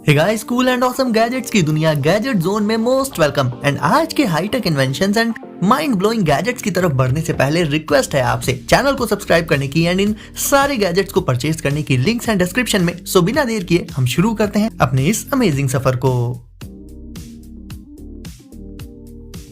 Hey guys, cool and awesome gadgets की दुनिया gadget zone में मोस्ट वेलकम। एंड आज के hitech inventions and mind blowing gadgets की तरफ बढ़ने से पहले रिक्वेस्ट है आपसे चैनल को सब्सक्राइब करने की एंड इन सारे गैजेट्स को परचेज करने की लिंक्स हैं डिस्क्रिप्शन में। सो बिना देर किए हम शुरू करते हैं अपने इस अमेजिंग सफर को।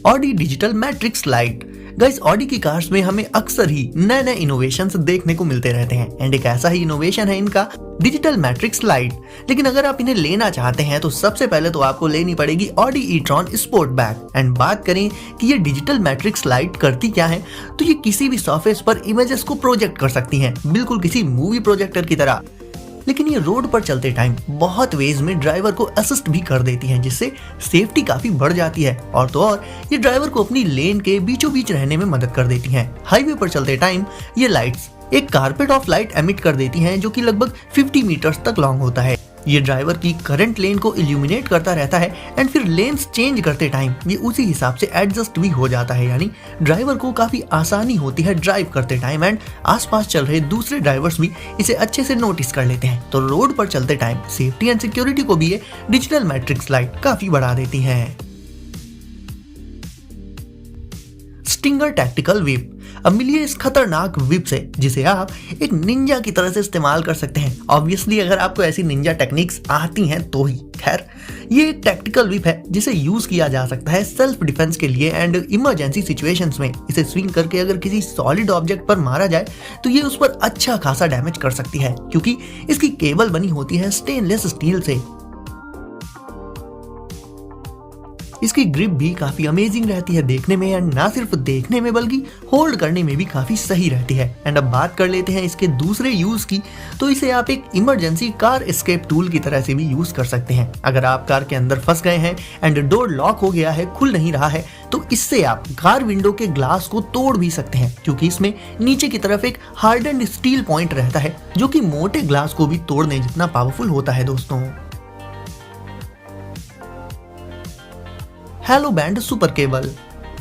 Audi digital matrix light. Guys, Audi की कार्स में हमें अक्सर ही नए नए इनोवेशंस देखने को मिलते रहते हैं एंड एक ऐसा ही इनोवेशन है इनका डिजिटल मैट्रिक्स लाइट। लेकिन अगर आप इन्हें लेना चाहते हैं तो सबसे पहले तो आपको लेनी पड़ेगी Audi e-tron sport bag. And बात करें कि ये डिजिटल मैट्रिक्स लाइट करती क्या है, तो ये किसी भी सरफेस पर इमेजेस को प्रोजेक्ट कर सकती हैं, बिल्कुल किसी मूवी प्रोजेक्टर की तरह। लेकिन ये रोड पर चलते टाइम बहुत वेज में ड्राइवर को असिस्ट भी कर देती हैं, जिससे सेफ्टी काफी बढ़ जाती है। और तो और ये ड्राइवर को अपनी लेन के बीचों बीच रहने में मदद कर देती हैं। हाईवे पर चलते टाइम ये लाइट्स एक कारपेट ऑफ लाइट एमिट कर देती हैं, जो कि लगभग 50 मीटर्स तक लॉन्ग होता है। ये ड्राइवर की करंट लेन को इल्यूमिनेट करता रहता है एंड फिर लेन्स चेंज करते टाइम ये उसी हिसाब से एडजस्ट भी हो जाता है, यानी ड्राइवर को काफी आसानी होती है ड्राइव करते टाइम एंड आसपास चल रहे दूसरे ड्राइवर्स भी इसे अच्छे से नोटिस कर लेते हैं। तो रोड पर चलते टाइम सेफ्टी एंड सिक्योरिटी को भी ये डिजिटल मैट्रिक्स लाइट काफी बढ़ा देती है। Stinger tactical whip. अब मिलिए इस खतरनाक व्हिप से, जिसे आप एक निंजा की तरह से इस्तेमाल कर सकते हैं। ऑब्वियसली अगर आपको ऐसी निंजा टेक्निक्स आती हैं तो ही। खैर, ये एक टैक्टिकल व्हिप है जिसे यूज किया जा सकता है सेल्फ डिफेंस के लिए एंड इमरजेंसी सिचुएशंस में। इसे स्विंग करके अगर किसी सॉलिड ऑब्जेक्ट पर मारा जाए तो ये उस पर अच्छा खासा डैमेज कर सकती है, क्योंकि इसकी केबल बनी होती है स्टेनलेस स्टील से। इसकी ग्रिप भी काफी अमेजिंग रहती है देखने में, एंड ना सिर्फ देखने में बल्कि होल्ड करने में भी काफी सही रहती है। एंड अब बात कर लेते हैं इसके दूसरे यूज की, तो इसे आप एक इमरजेंसी कार एस्केप टूल की तरह से भी यूज कर सकते हैं। अगर आप कार के अंदर फंस गए हैं एंड डोर लॉक हो गया है, खुल नहीं रहा है, तो इससे आप कार विंडो के ग्लास को तोड़ भी सकते हैं, क्योंकि इसमें नीचे की तरफ एक हार्डन्ड स्टील पॉइंट रहता है जो कि मोटे ग्लास को भी तोड़ने जितना पावरफुल होता है दोस्तों। Hello band super cable.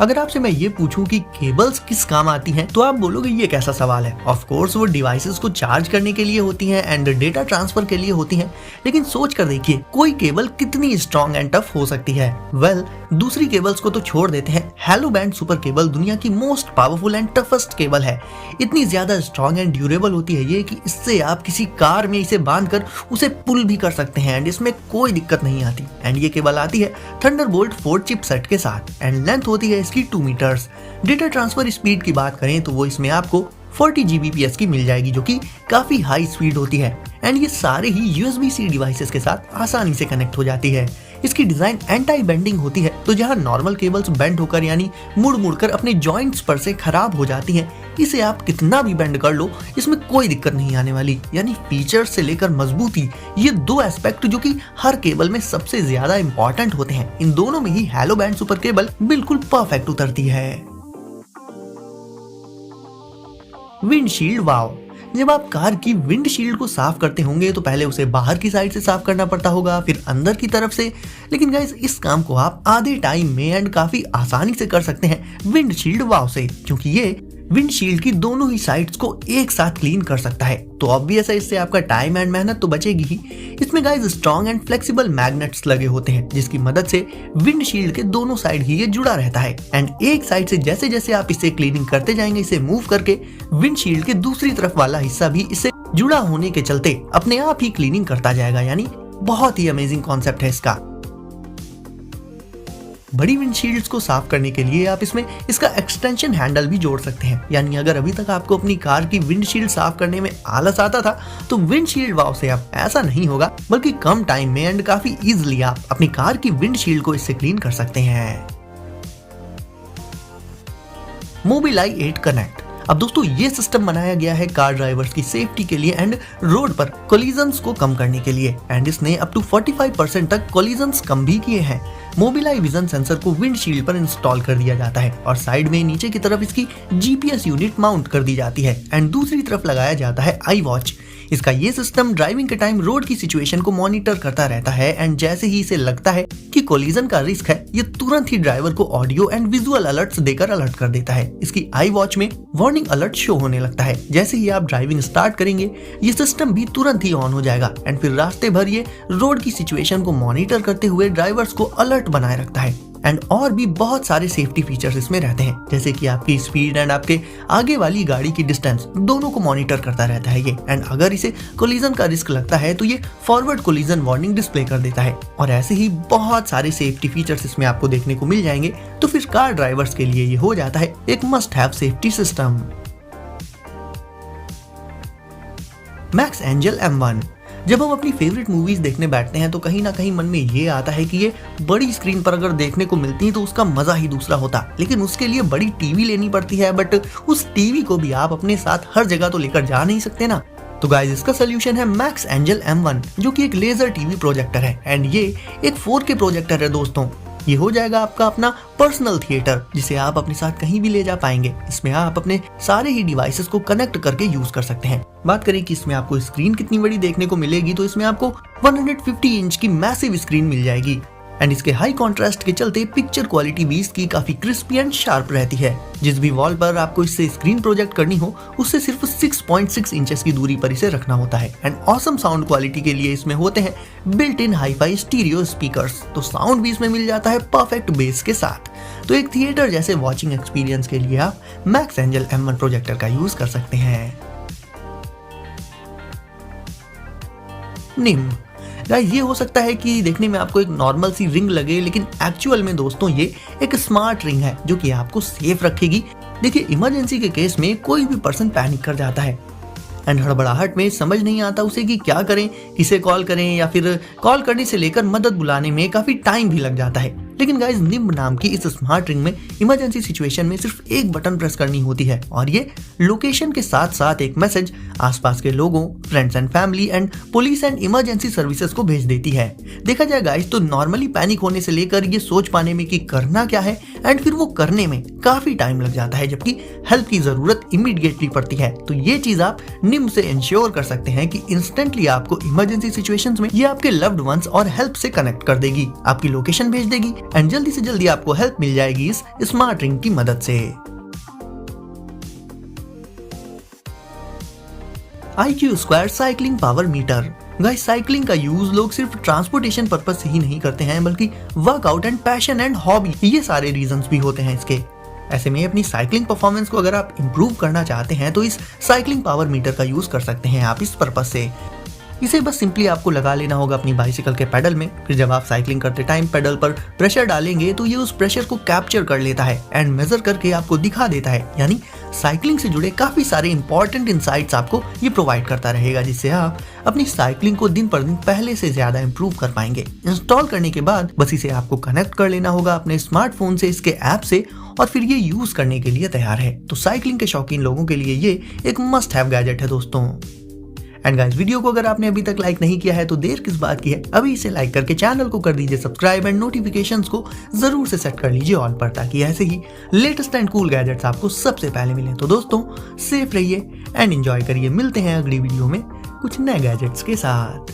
अगर आपसे मैं ये पूछूं कि केबल्स किस काम आती हैं, तो आप बोलोगे ये कैसा सवाल है। ऑफ कोर्स वो डिवाइसेस को चार्ज करने के लिए होती हैं एंड डेटा ट्रांसफर के लिए होती हैं, लेकिन सोच कर देखिए कोई केबल कितनी स्ट्रॉन्ग एंड टफ हो सकती है। वेल, दूसरी केबल्स को तो छोड़ देते हैं, हेलो बैंड सुपर केबल दुनिया की most powerful and toughest cable है। इतनी ज्यादा स्ट्रॉन्ग एंड ड्यूरेबल होती है ये कि इससे आप किसी कार में इसे बांधकर उसे पुल भी कर सकते हैं एंड इसमें कोई दिक्कत नहीं आती। एंड ये केबल आती है थंडरबोल्ट 4 चिपसेट के साथ एंड लेंथ होती है इसकी 2 मीटर्स। डेटा ट्रांसफर स्पीड की बात करें तो वो इसमें आपको 40 Gbps की मिल जाएगी, जो कि काफी हाई स्पीड होती है। एंड ये सारे ही USB-C डिवाइसेस के साथ आसानी से कनेक्ट हो जाती है। इसकी डिजाइन एंटी बेंडिंग होती है, तो जहां नॉर्मल केबल्स बेंड होकर यानी मुड़ मुड़कर अपने जॉइंट्स पर से खराब हो जाती हैं, इसे आप कितना भी बेंड कर लो इसमें कोई दिक्कत नहीं आने वाली। यानी फीचर्स से लेकर मजबूती, ये दो एस्पेक्ट जो कि हर केबल में सबसे ज्यादा इंपॉर्टेंट होते हैं, इन दोनों में ही हेलो बैंड सुपर केबल बिल्कुल परफेक्ट उतरती है। विंडशील्ड वाव। जब आप कार की विंडशील्ड को साफ करते होंगे तो पहले उसे बाहर की साइड से साफ करना पड़ता होगा, फिर अंदर की तरफ से। लेकिन गाइस, इस काम को आप आधे टाइम में एंड काफी आसानी से कर सकते हैं विंडशील्ड वाव से, क्योंकि ये विंडशील्ड की दोनों ही साइड्स को एक साथ क्लीन कर सकता है। तो ऑब्वियस है इससे आपका टाइम एंड मेहनत तो बचेगी ही। इसमें guys strong and flexible magnets लगे होते हैं, जिसकी मदद से विंडशील्ड के दोनों साइड ही ये जुड़ा रहता है। एंड एक साइड से जैसे जैसे आप इसे क्लीनिंग करते जाएंगे, इसे मूव करके विंडशील्ड के दूसरी तरफ वाला हिस्सा भी इससे जुड़ा होने के चलते अपने आप ही क्लीनिंग करता जाएगा। यानी बहुत ही अमेजिंग कॉन्सेप्ट है इसका। बड़ी विंडशील्ड्स को साफ करने के लिए आप इसमें इसका एक्सटेंशन हैंडल भी जोड़ सकते हैं। यानी अगर अभी तक आपको अपनी कार की विंडशील्ड साफ करने में आलस आता था, तो विंडशील्ड वाव से अब ऐसा नहीं होगा, बल्कि कम टाइम में एंड काफी इजीली आप अपनी कार की विंडशील्ड को इससे क्लीन कर सकते हैं। मोबिलाई 8 कनेक्ट। अब दोस्तों, ये सिस्टम बनाया गया है कार ड्राइवर्स की सेफ्टी के लिए एंड रोड पर कोलिजन्स को कम करने के लिए। एंड इसने अप टू 45% तक कोलिजन्स कम भी किए हैं। मोबिलाई विजन सेंसर को विंडशील्ड पर इंस्टॉल कर दिया जाता है और साइड में नीचे की तरफ इसकी जीपीएस यूनिट माउंट कर दी जाती है एंड दूसरी तरफ लगाया जाता है आई वॉच। इसका ये सिस्टम ड्राइविंग के टाइम रोड की सिचुएशन को मॉनिटर करता रहता है एंड जैसे ही इसे लगता है कि कोलिजन का रिस्क है, ये तुरंत ही ड्राइवर को ऑडियो एंड विजुअल अलर्ट्स देकर अलर्ट कर देता है। इसकी आई वॉच में वार्निंग अलर्ट शो होने लगता है। जैसे ही आप ड्राइविंग स्टार्ट करेंगे ये सिस्टम भी तुरंत ही ऑन हो जाएगा एंड फिर रास्ते भर ये रोड की सिचुएशन को मॉनिटर करते हुए ड्राइवर्स को अलर्ट बनाए रखता है। एंड और भी बहुत सारे सेफ्टी फीचर्स इसमें रहते हैं, जैसे कि आपकी स्पीड एंड आपके आगे वाली गाड़ी की डिस्टेंस दोनों को मॉनिटर करता रहता है ये। एंड अगर इसे कोलिजन का रिस्क लगता है तो ये फॉरवर्ड कोलिजन वार्निंग डिस्प्ले कर देता है। और ऐसे ही बहुत सारे सेफ्टी फीचर्स इसमें आपको देखने को मिल जाएंगे। तो फिर कार ड्राइवर्स के लिए ये हो जाता है एक must have safety system. Max angel M1। जब हम अपनी फेवरेट मूवीज देखने बैठते हैं तो कहीं ना कहीं मन में ये आता है कि ये बड़ी स्क्रीन पर अगर देखने को मिलती है तो उसका मजा ही दूसरा होता, लेकिन उसके लिए बड़ी टीवी लेनी पड़ती है। बट उस टीवी को भी आप अपने साथ हर जगह तो लेकर जा नहीं सकते ना। तो गाइस इसका सोल्यूशन है मैक्स एंजल M1, जो कि एक लेजर टीवी प्रोजेक्टर है एंड ये एक 4K प्रोजेक्टर है दोस्तों। ये हो जाएगा आपका अपना पर्सनल थिएटर, जिसे आप अपने साथ कहीं भी ले जा पाएंगे। इसमें आप अपने सारे ही डिवाइसेस को कनेक्ट करके यूज कर सकते हैं। बात करें कि इसमें आपको स्क्रीन कितनी बड़ी देखने को मिलेगी, तो इसमें आपको 150 इंच की मैसिव स्क्रीन मिल जाएगी एंड इसके हाई कॉन्ट्रास्ट के चलते पिक्चर क्वालिटी भी इसकी काफी क्रिस्पी एंड शार्प रहती है। जिस भी वॉल पर आपको इससे स्क्रीन प्रोजेक्ट करनी हो उससे सिर्फ 6.6 इंचेस की दूरी पर इसे रखना होता है। एंड ऑसम साउंड क्वालिटी के लिए इसमें होते हैं built in hifi stereo speakers, तो साउंड भी इसमें मिल जाता है परफेक्ट बेस के साथ। तो एक थिएटर जैसे वॉचिंग एक्सपीरियंस के लिए आप मैक्स एंजल M1 प्रोजेक्टर का यूज कर सकते हैं। निम गाइस, ये हो सकता है कि देखने में आपको एक नॉर्मल सी रिंग लगे, लेकिन एक्चुअल में दोस्तों ये एक स्मार्ट रिंग है जो कि आपको सेफ रखेगी। देखिए, इमरजेंसी के केस में कोई भी पर्सन पैनिक कर जाता है एंड हड़बड़ाहट में समझ नहीं आता उसे कि क्या करें, किसे कॉल करें, या फिर कॉल करने से लेकर मदद बुलाने में काफी टाइम भी लग जाता है। लेकिन गाइस निम्ब नाम की इस स्मार्ट रिंग में इमरजेंसी सिचुएशन में सिर्फ एक बटन प्रेस करनी होती है और ये लोकेशन के साथ साथ एक मैसेज आसपास के लोगों, friends and family and police and emergency services को भेज देती है। देखा जाए गाइस तो नॉर्मली पैनिक होने से लेकर ये सोच पाने में कि करना क्या है एंड फिर वो करने में काफी टाइम लग जाता है, जबकि हेल्प की जरूरत इमीडिएटली पड़ती है। तो ये चीज आप निम्ब से इंश्योर कर सकते हैं कि इंस्टेंटली आपको इमरजेंसी सिचुएशंस में ये आपके लव्ड वंस और हेल्प से कनेक्ट कर देगी, आपकी लोकेशन भेज देगी एंड जल्दी से जल्दी आपको हेल्प मिल जाएगी इस स्मार्ट रिंग की मदद से। IQ² cycling power meter. Guys, cycling का यूज लोग सिर्फ ट्रांसपोर्टेशन पर्पस से ही नहीं करते हैं, बल्कि workout and passion and hobby, ये सारे रीजंस भी होते हैं इसके। ऐसे में अपनी साइक्लिंग परफॉर्मेंस को अगर आप इंप्रूव करना चाहते हैं तो इस साइक्लिंग पावर मीटर का यूज कर सकते हैं आप इस पर्पस से। इसे बस सिंपली आपको लगा लेना होगा अपनी बाइसिकल के पेडल में। फिर जब आप साइक्लिंग करते टाइम पेडल पर प्रेशर डालेंगे तो ये उस प्रेशर को कैप्चर कर लेता है एंड मेजर करके आपको दिखा देता है। यानी साइक्लिंग से जुड़े काफी सारे इंपॉर्टेंट इंसाइट्स आपको ये प्रोवाइड करता रहेगा, जिससे आप अपनी साइक्लिंग को दिन पर दिन पहले से ज्यादा इंप्रूव कर पाएंगे। इंस्टॉल करने के बाद बस इसे आपको कनेक्ट कर लेना होगा अपने स्मार्टफोन से, इसके ऐप से, और फिर ये यूज करने के लिए तैयार है। तो साइक्लिंग के शौकीन लोगों के लिए ये एक मस्ट हैव गैजेट है दोस्तों। एंड गाइस, वीडियो को अगर आपने अभी तक लाइक नहीं किया है तो देर किस बात की है, अभी इसे लाइक करके चैनल को कर दीजिए सब्सक्राइब एंड नोटिफिकेशंस को जरूर से सेट कर लीजिए ऑल पर, ताकि ऐसे ही लेटेस्ट एंड कूल गैजेट्स आपको सबसे पहले मिले। तो दोस्तों सेफ रहिए एंड एंजॉय करिए। मिलते हैं अगली वीडियो में कुछ नए गैजेट्स के साथ।